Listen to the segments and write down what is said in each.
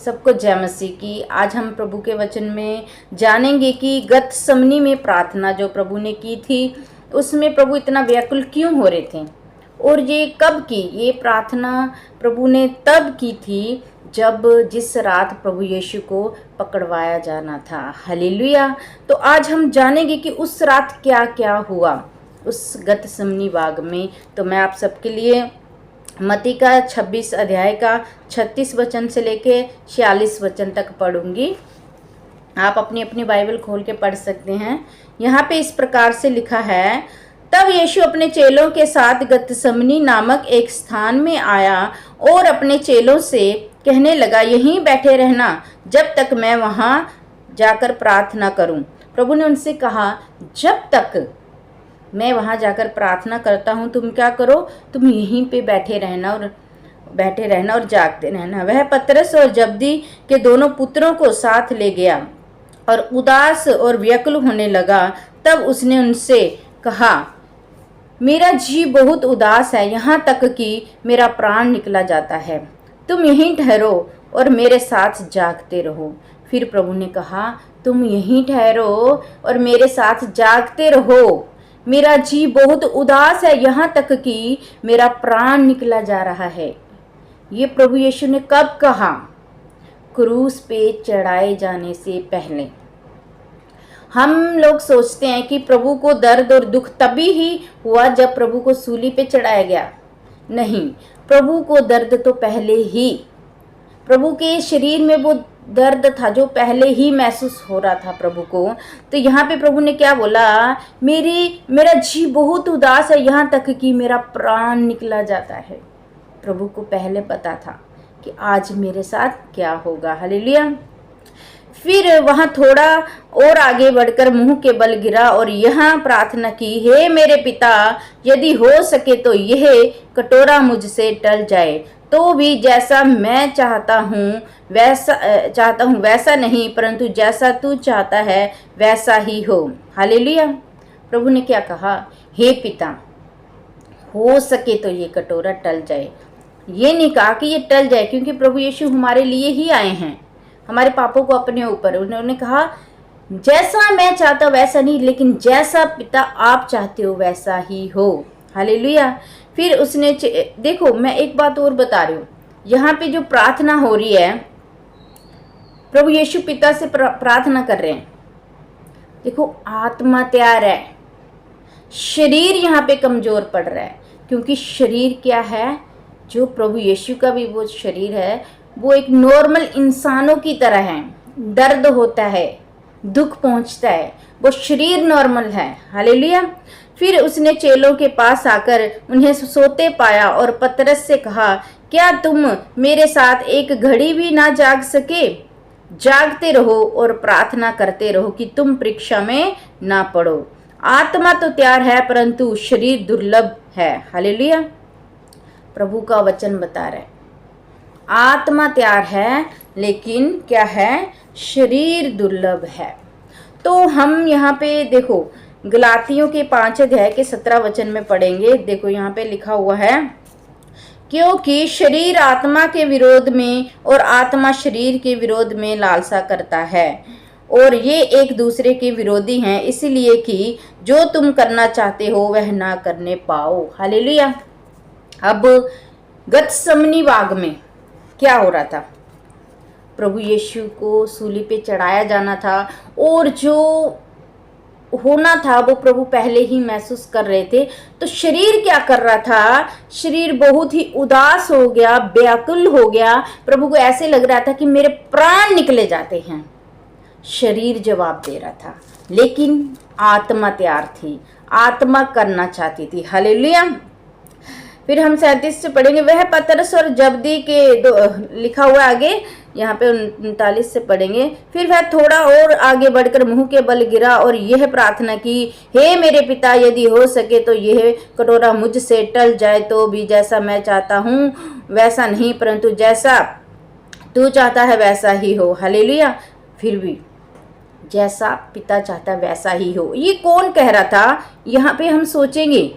सबको जय मसीह की। आज हम प्रभु के वचन में जानेंगे कि गतसमनी में प्रार्थना जो प्रभु ने की थी उसमें प्रभु इतना व्याकुल क्यों हो रहे थे और ये कब की। ये प्रार्थना प्रभु ने तब की थी जब जिस रात प्रभु यीशु को पकड़वाया जाना था। हालेलुया। तो आज हम जानेंगे कि उस रात क्या क्या हुआ उस गतसमनी बाग में। तो मैं आप सबके लिए मत्ती का 26 अध्याय का 36 वचन से लेके 46 वचन तक पढ़ूंगी। आप अपनी अपनी बाइबल खोल के पढ़ सकते हैं। यहाँ पे इस प्रकार से लिखा है, तब यीशु अपने चेलों के साथ गतसमनी नामक एक स्थान में आया और अपने चेलों से कहने लगा, यहीं बैठे रहना जब तक मैं वहाँ जाकर प्रार्थना करूं। प्रभु ने उनसे कहा, जब तक मैं वहाँ जाकर प्रार्थना करता हूँ तुम क्या करो, तुम यहीं पे बैठे रहना और जागते रहना। वह पतरस और जब्दी के दोनों पुत्रों को साथ ले गया और उदास और व्याकुल होने लगा। तब उसने उनसे कहा, मेरा जी बहुत उदास है, यहाँ तक कि मेरा प्राण निकला जाता है। तुम यहीं ठहरो और मेरे साथ जागते रहो। फिर प्रभु ने कहा, तुम यहीं ठहरो और मेरे साथ जागते रहो। मेरा जी बहुत उदास है, यहाँ तक कि मेरा प्राण निकला जा रहा है। ये प्रभु यीशु ने कब कहा? क्रूस पे चढ़ाए जाने से पहले। हम लोग सोचते हैं कि प्रभु को दर्द और दुख तभी ही हुआ जब प्रभु को सूली पे चढ़ाया गया। नहीं, प्रभु को दर्द तो पहले ही, प्रभु के शरीर में वो दर्द था जो पहले ही महसूस हो रहा था प्रभु को। तो यहाँ पे प्रभु ने क्या बोला, मेरा जी बहुत उदास है, यहाँ तक कि मेरा प्राण निकला जाता है। प्रभु को पहले पता था कि आज मेरे साथ क्या होगा। हालेलुया। फिर वहाँ थोड़ा और आगे बढ़कर मुंह के बल गिरा और यहाँ प्रार्थना की, हे मेरे पिता, यदि हो सके तो यह कटोरा मुझसे टल जाए, तो भी जैसा मैं चाहता हूँ वैसा नहीं, परंतु जैसा तू चाहता है वैसा ही हो। हालेलुया। प्रभु ने क्या कहा? हे पिता, हो सके तो ये कटोरा टल जाए। ये नहीं कहा कि ये टल जाए, क्योंकि प्रभु यीशु हमारे लिए ही आए हैं, हमारे पापों को अपने ऊपर। उन्होंने कहा, जैसा मैं चाहता वैसा नहीं, लेकिन जैसा पिता आप चाहते हो वैसा ही हो। हालेलुया। फिर उसने देखो, मैं एक बात और बता रही हूँ, यहाँ पे जो प्रार्थना हो रही है, प्रभु यीशु पिता से प्रार्थना कर रहे हैं। देखो, आत्मा तैयार है, शरीर यहाँ पे कमजोर पड़ रहा है। क्योंकि शरीर क्या है, जो प्रभु यीशु का भी वो शरीर है, वो एक नॉर्मल इंसानों की तरह है। दर्द होता है, दुख पहुंचता है, वो शरीर नॉर्मल है। हालेलुया। फिर उसने चेलों के पास आकर उन्हें सोते पाया और पतरस से कहा, क्या तुम मेरे साथ एक घड़ी भी ना जाग सके? जागते रहो और प्रार्थना करते रहो कि तुम परीक्षा में ना पड़ो। आत्मा तो तैयार है परंतु शरीर दुर्लभ है। हालेलुया। प्रभु का वचन बता रहा है, आत्मा तैयार है लेकिन क्या है, शरीर दुर्लभ है। तो हम यहाँ पे देखो, गलातियों के 5 अध्याय के 17 वचन में पढ़ेंगे। देखो यहाँ पे लिखा हुआ है, क्योंकि शरीर आत्मा के विरोध में और आत्मा शरीर के विरोध में लालसा करता है, और ये एक दूसरे के विरोधी हैं, इसलिए कि जो तुम करना चाहते हो वह ना करने पाओ। हालेलुया। अब गतसमनी बाग में क्या हो रहा था? प्रभु यीशु को सूली पे चढ़ाया जाना था और जो होना था वो प्रभु पहले ही महसूस कर रहे थे। तो शरीर क्या कर रहा था? शरीर बहुत ही उदास हो गया, व्याकुल हो गया। प्रभु को ऐसे लग रहा था कि मेरे प्राण निकले जाते हैं। शरीर जवाब दे रहा था, लेकिन आत्मा तैयार थी, आत्मा करना चाहती थी। हालेलुया। फिर हम 37 से पढ़ेंगे, वह पतरस और जब्दी के लिखा हुआ आगे, यहाँ पे 39 से पढ़ेंगे। फिर वह थोड़ा और आगे बढ़कर मुंह के बल गिरा और यह प्रार्थना की, हे मेरे पिता, यदि हो सके तो यह कटोरा मुझसे टल जाए, तो भी जैसा मैं चाहता हूँ वैसा नहीं, परंतु जैसा तू चाहता है वैसा ही हो। हालेलुया। फिर भी जैसा पिता चाहता वैसा ही हो, ये कौन कह रहा था? यहाँ पे हम सोचेंगे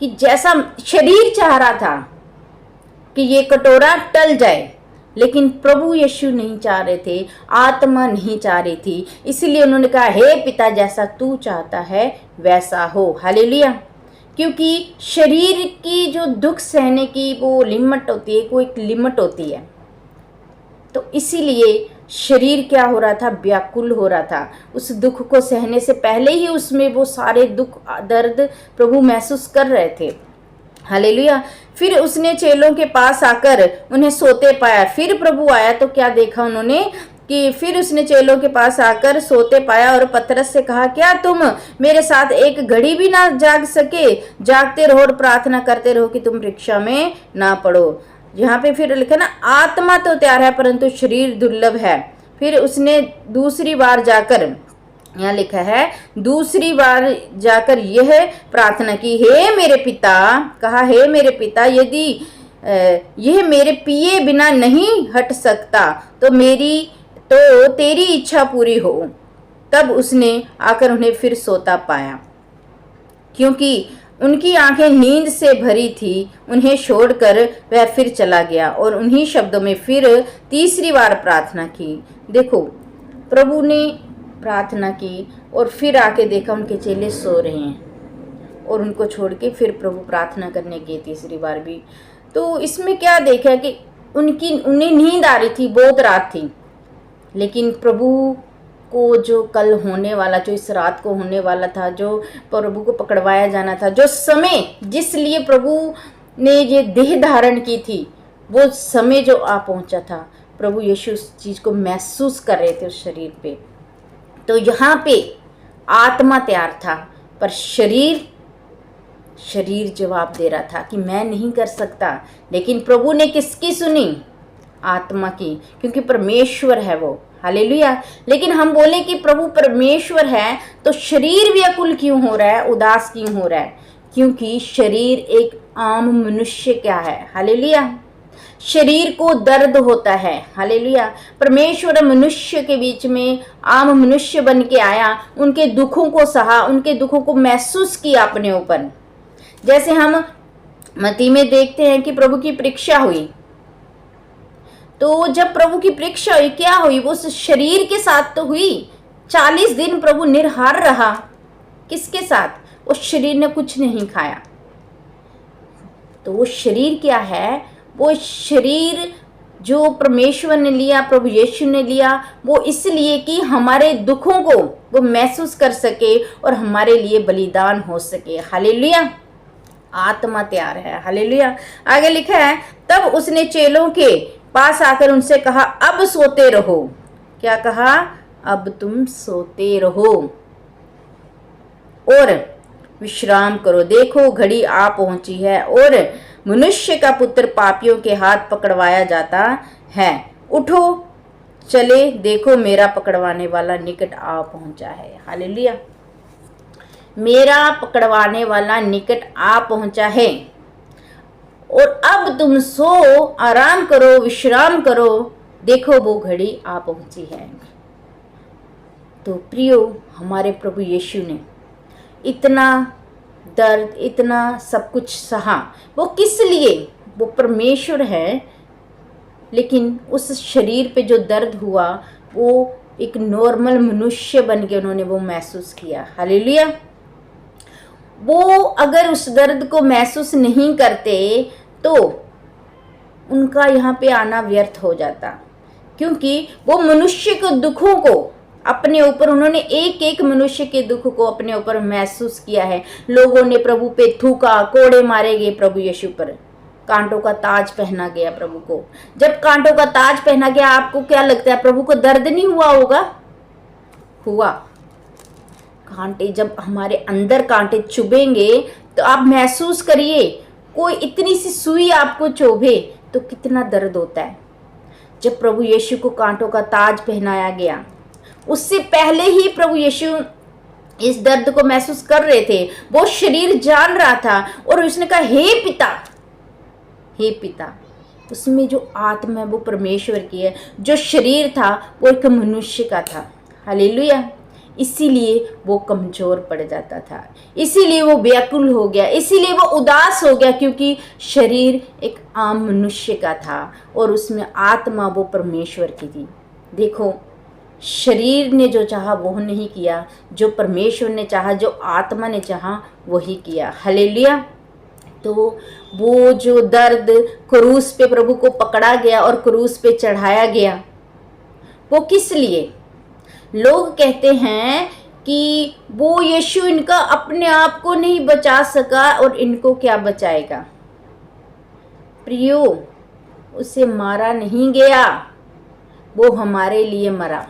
कि जैसा शरीर चाह रहा था कि ये कटोरा टल जाए, लेकिन प्रभु यीशु नहीं चाह रहे थे, आत्मा नहीं चाह रही थी। इसलिए उन्होंने कहा, हे पिता, जैसा तू चाहता है वैसा हो। हालेलुया। क्योंकि शरीर की जो दुख सहने की वो लिमिट होती है, कोई एक लिमिट होती है। तो इसीलिए शरीर क्या हो रहा था, व्याकुल हो रहा था। उस दुख को सहने से पहले ही उसमें वो सारे दुख दर्द प्रभु महसूस कर रहे थे। हालेलुया। फिर उसने चेलों के पास आकर उन्हें सोते पाया। फिर प्रभु आया तो क्या देखा उन्होंने कि फिर उसने चेलों के पास आकर सोते पाया और पतरस से कहा, क्या तुम मेरे साथ एक घड़ी भी ना जाग सके? जागते रहो और प्रार्थना करते रहो कि तुम परीक्षा में ना पड़ो। यहाँ पे फिर लिखा ना, आत्मा तो तैयार है परंतु शरीर दुर्लभ है। फिर उसने दूसरी बार जाकर, यहाँ लिखा है, दूसरी बार जाकर यह प्रार्थना की, हे मेरे पिता, कहा, हे मेरे पिता, यदि यह मेरे पिए बिना नहीं हट सकता तो तेरी इच्छा पूरी हो। तब उसने आकर उन्हें फिर सोता पाया, क्योंकि उनकी आंखें नींद से भरी थी। उन्हें छोड़कर वह फिर चला गया और उन्हीं शब्दों में फिर तीसरी बार प्रार्थना की। देखो, प्रभु ने प्रार्थना की और फिर आके देखा उनके चेले सो रहे हैं और उनको छोड़ के फिर प्रभु प्रार्थना करने गए तीसरी बार भी। तो इसमें क्या देखा कि उन्हें नींद आ रही थी, बहुत रात थी, लेकिन प्रभु को जो कल होने वाला, जो इस रात को होने वाला था, जो प्रभु को पकड़वाया जाना था, जो समय जिस लिए प्रभु ने ये देह धारण की थी, वो समय जो आ पहुंचा था, प्रभु यीशु उस चीज़ को महसूस कर रहे थे उस शरीर पे। तो यहाँ पे आत्मा तैयार था पर शरीर जवाब दे रहा था कि मैं नहीं कर सकता। लेकिन प्रभु ने किसकी सुनी? आत्मा की, क्योंकि परमेश्वर है वो। हालेलुया। लेकिन हम बोले कि प्रभु परमेश्वर है तो शरीर व्याकुल क्यों हो रहा है, उदास क्यों हो रहा है? क्योंकि शरीर एक आम मनुष्य क्या है। हालेलुया। शरीर को दर्द होता है। हालेलुया। परमेश्वर मनुष्य के बीच में आम मनुष्य बन के आया, उनके दुखों को सहा, उनके दुखों को महसूस किया अपने ऊपर। जैसे हम मत्ती में देखते हैं कि प्रभु की परीक्षा हुई, तो जब प्रभु की परीक्षा हुई, क्या हुई? वो शरीर के साथ तो हुई। 40 दिन प्रभु निराहार रहा। किसके साथ? उस शरीर ने कुछ नहीं खाया। तो वो शरीर क्या है? वो शरीर जो परमेश्वर ने लिया, प्रभु यीशु ने लिया, वो इसलिए कि हमारे दुखों को वो महसूस कर सके और हमारे लिए बलिदान हो सके। हालेलुया। आत्मा तैयार है। हालेलुया। आगे लिखा है, तब उसने चेलों के पास आकर उनसे कहा, अब सोते रहो। क्या कहा? अब तुम सोते रहो और विश्राम करो। देखो, घड़ी आ पहुंची है और मनुष्य का पुत्र पापियों के हाथ पकड़वाया जाता है। उठो, चले, देखो मेरा पकड़वाने वाला निकट आ पहुंचा है। हालेलुया। मेरा पकड़वाने वाला निकट आ पहुंचा है और अब तुम सो, आराम करो, विश्राम करो। देखो, वो घड़ी आ पहुंची है। तो प्रियो, हमारे प्रभु यीशु ने इतना दर्द, इतना सब कुछ सहा। वो किस लिए? वो परमेश्वर है, लेकिन उस शरीर पे जो दर्द हुआ वो एक नॉर्मल मनुष्य बन के उन्होंने वो महसूस किया। हालेलुया। वो अगर उस दर्द को महसूस नहीं करते तो उनका यहाँ पे आना व्यर्थ हो जाता, क्योंकि वो मनुष्य के दुखों को अपने ऊपर, उन्होंने एक एक मनुष्य के दुख को अपने ऊपर महसूस किया है। लोगों ने प्रभु पे थूका, कोड़े मारे गए प्रभु यीशु पर, कांटों का ताज पहना गया प्रभु को। जब कांटों का ताज पहना गया, आपको क्या लगता है प्रभु को दर्द नहीं हुआ होगा? हुआ। कांटे जब हमारे अंदर कांटे चुभेंगे तो आप महसूस करिए, कोई इतनी सी सुई आपको चुभे तो कितना दर्द होता है। जब प्रभु यीशु को कांटों का ताज पहनाया गया, उससे पहले ही प्रभु यीशु इस दर्द को महसूस कर रहे थे। वो शरीर जान रहा था और उसने कहा, हे पिता, हे पिता। उसमें जो आत्मा है वो परमेश्वर की है, जो शरीर था वो एक मनुष्य का था। हालेलुया। इसीलिए वो कमज़ोर पड़ जाता था, इसीलिए वो व्याकुल हो गया, इसीलिए वो उदास हो गया, क्योंकि शरीर एक आम मनुष्य का था और उसमें आत्मा वो परमेश्वर की थी। देखो, शरीर ने जो चाहा वो नहीं किया, जो परमेश्वर ने चाहा, जो आत्मा ने चाहा वही किया। हालेलुया। तो वो जो दर्द क्रूस पे प्रभु को पकड़ा गया और क्रूस पे चढ़ाया गया, वो किस लिए? लोग कहते हैं कि वो यीशु इनका अपने आप को नहीं बचा सका और इनको क्या बचाएगा। प्रियो, उसे मारा नहीं गया, वो हमारे लिए मरा,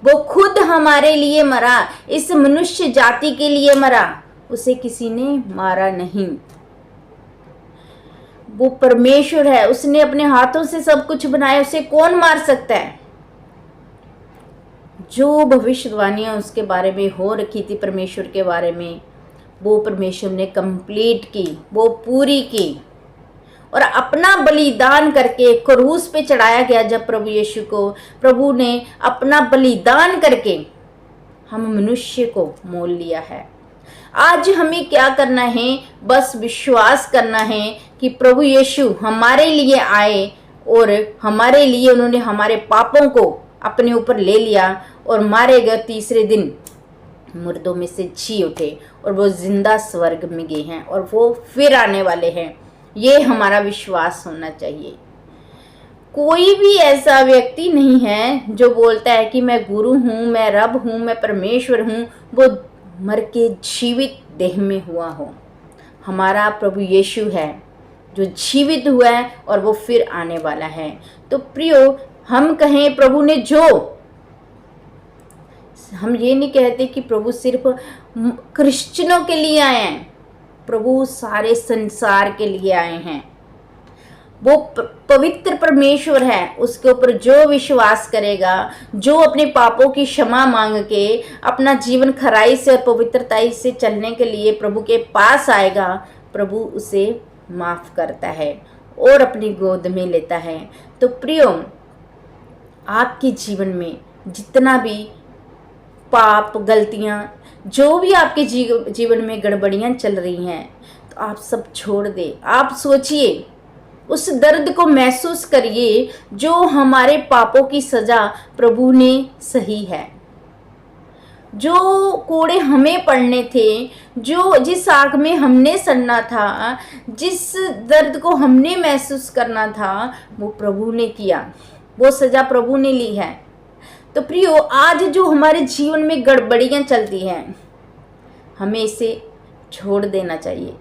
वो खुद हमारे लिए मरा, इस मनुष्य जाति के लिए मरा, उसे किसी ने मारा नहीं। वो परमेश्वर है, उसने अपने हाथों से सब कुछ बनाया, उसे कौन मार सकता है? जो भविष्यवाणियां उसके बारे में हो रखी थी परमेश्वर के बारे में, वो परमेश्वर ने कंप्लीट की, वो पूरी की और अपना बलिदान करके क्रूस पे चढ़ाया गया। जब प्रभु यीशु को प्रभु ने अपना बलिदान करके हम मनुष्य को मोल लिया है। आज हमें क्या करना है? बस विश्वास करना है कि प्रभु यीशु हमारे लिए आए और हमारे लिए उन्होंने हमारे पापों को अपने ऊपर ले लिया और मारे गए, तीसरे दिन मुर्दों में से जी उठे और वो जिंदा स्वर्ग में गए हैं और वो फिर आने वाले हैं। ये हमारा विश्वास होना चाहिए। कोई भी ऐसा व्यक्ति नहीं है जो बोलता है कि मैं गुरु हूँ, मैं रब हूँ, मैं परमेश्वर हूँ, वो मर के जीवित देह में हुआ हो। हमारा प्रभु यीशु है जो जीवित हुआ है और वो फिर आने वाला है। तो प्रियो, हम कहें प्रभु ने जो, हम ये नहीं कहते कि प्रभु सिर्फ क्रिश्चियनों के लिए आए हैं, प्रभु सारे संसार के लिए आए हैं। वो पवित्र परमेश्वर है, उसके ऊपर जो विश्वास करेगा, जो अपने पापों की क्षमा मांग के अपना जीवन खराई से और पवित्रता से चलने के लिए प्रभु के पास आएगा, प्रभु उसे माफ करता है और अपनी गोद में लेता है। तो प्रियो, आपके जीवन में जितना भी पाप, गलतियां, जो भी आपके जीवन में गड़बड़ियां चल रही हैं, तो आप सब छोड़ दे। आप सोचिए, उस दर्द को महसूस करिए जो हमारे पापों की सजा प्रभु ने सही है। जो कोड़े हमें पड़ने थे, जो जिस आग में हमने सड़ना था, जिस दर्द को हमने महसूस करना था, वो प्रभु ने किया, वो सजा प्रभु ने ली है। तो प्रियो, आज जो हमारे जीवन में गड़बड़ियां चलती हैं, हमें इसे छोड़ देना चाहिए।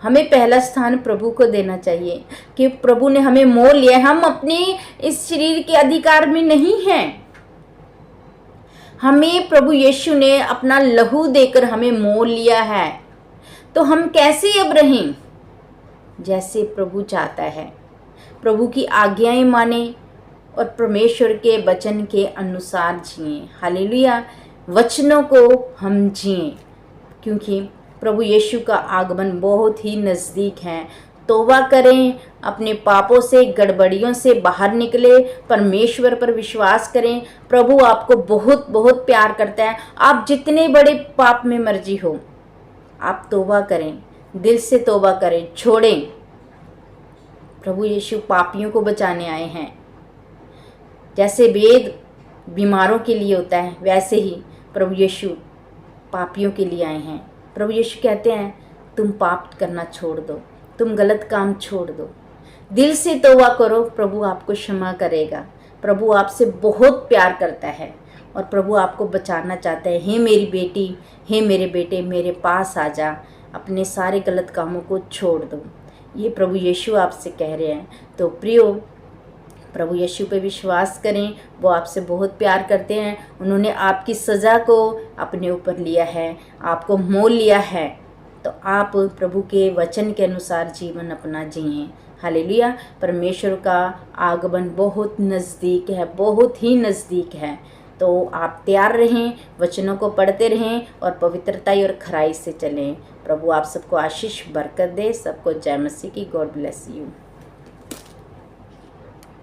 हमें पहला स्थान प्रभु को देना चाहिए कि प्रभु ने हमें मोल लिया है। हम अपने इस शरीर के अधिकार में नहीं हैं। हमें प्रभु यीशु ने अपना लहू देकर हमें मोल लिया है। तो हम कैसे अब रहें? जैसे प्रभु चाहता है। प्रभु की आज्ञाएं माने और परमेश्वर के वचन के अनुसार जिएं। हालेलुया। वचनों को हम जिएं, क्योंकि प्रभु यीशु का आगमन बहुत ही नज़दीक है। तौबा करें, अपने पापों से, गड़बड़ियों से बाहर निकले, परमेश्वर पर विश्वास करें। प्रभु आपको बहुत बहुत प्यार करता है। आप जितने बड़े पाप में मर्जी हो, आप तौबा करें, दिल से तौबा करें, छोड़ें। प्रभु यीशु पापियों को बचाने आए हैं। जैसे वेद बीमारों के लिए होता है, वैसे ही प्रभु यीशु पापियों के लिए आए हैं। प्रभु यीशु कहते हैं, तुम पाप करना छोड़ दो, तुम गलत काम छोड़ दो, दिल से तौबा करो, प्रभु आपको क्षमा करेगा। प्रभु आपसे बहुत प्यार करता है और प्रभु आपको बचाना चाहता है। हे मेरी बेटी, हे मेरे बेटे, मेरे पास आ जा, अपने सारे गलत कामों को छोड़ दो। ये प्रभु यीशु आपसे कह रहे हैं। तो प्रियो, प्रभु यीशु पे विश्वास करें। वो आपसे बहुत प्यार करते हैं। उन्होंने आपकी सज़ा को अपने ऊपर लिया है, आपको मोल लिया है। तो आप प्रभु के वचन के अनुसार जीवन अपना जिएं। हालेलुया। परमेश्वर का आगमन बहुत नज़दीक है, बहुत ही नज़दीक है। तो आप तैयार रहें, वचनों को पढ़ते रहें और पवित्रता और खराई से चलें। प्रभु आप सबको आशीष बरकत दे। सबको जय मसीह की। God bless you.